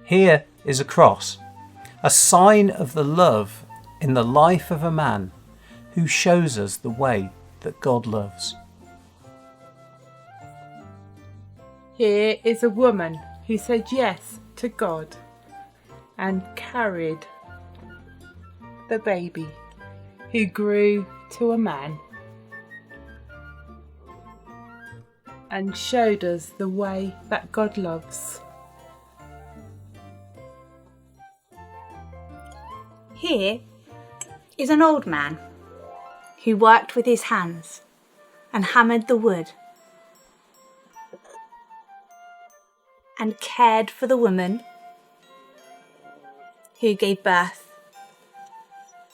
Here is a cross, a sign of the love in the life of a man who shows us the way that God loves. Here is a woman who said yes to God and carried the baby who grew to a man and showed us the way that God loves. Here is an old man who worked with his hands and hammered the wood and cared for the woman who gave birth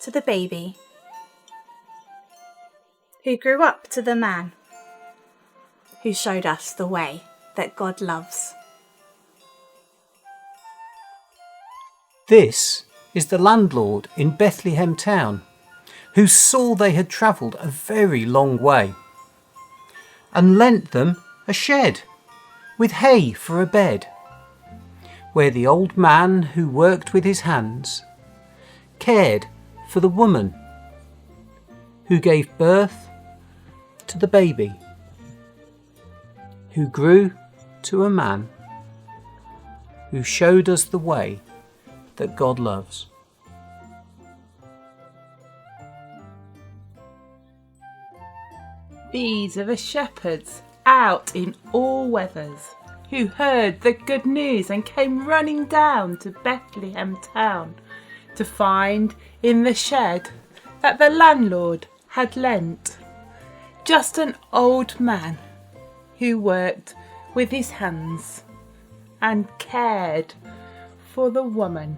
to the baby who grew up to the man who showed us the way that God loves. This is the landlord in Bethlehem town, who saw they had travelled a very long way, and lent them a shed with hay for a bed, where the old man who worked with his hands cared for the woman who gave birth to the baby, who grew to a man who showed us the way that God loves. These are the shepherds out in all weathers who heard the good news and came running down to Bethlehem town to find in the shed that the landlord had lent just an old man who worked with his hands and cared for the woman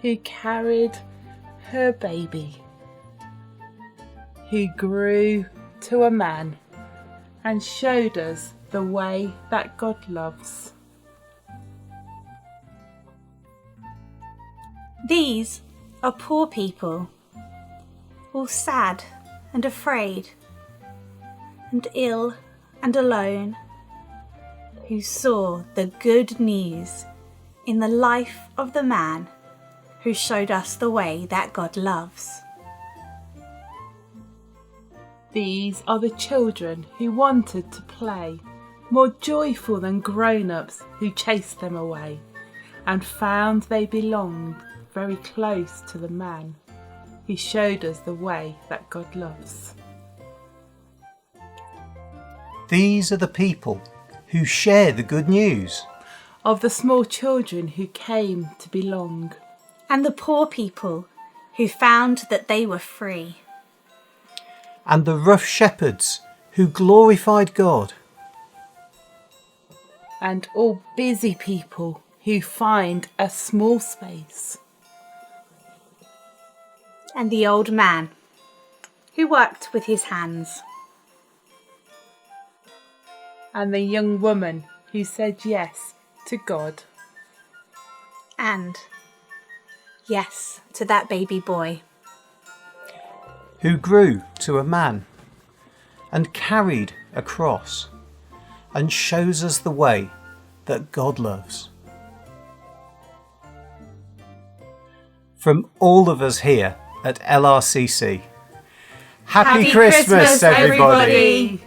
who carried her baby, who grew to a man and showed us the way that God loves. These are poor people, all sad and afraid and ill and alone, who saw the good news in the life of the man who showed us the way that God loves. These are the children who wanted to play, more joyful than grown-ups who chased them away, and found they belonged very close to the man who showed us the way that God loves. These are the people who share the good news Of the small children who came to belong, And the poor people who found that they were free. and the rough shepherds who glorified God, and all busy people who find a small space. And the old man who worked with his hands. And the young woman who said yes to God. And yes to that baby boy. who grew to a man and carried a cross and shows us the way that God loves. From all of us here at LRCC, Happy Christmas, everybody!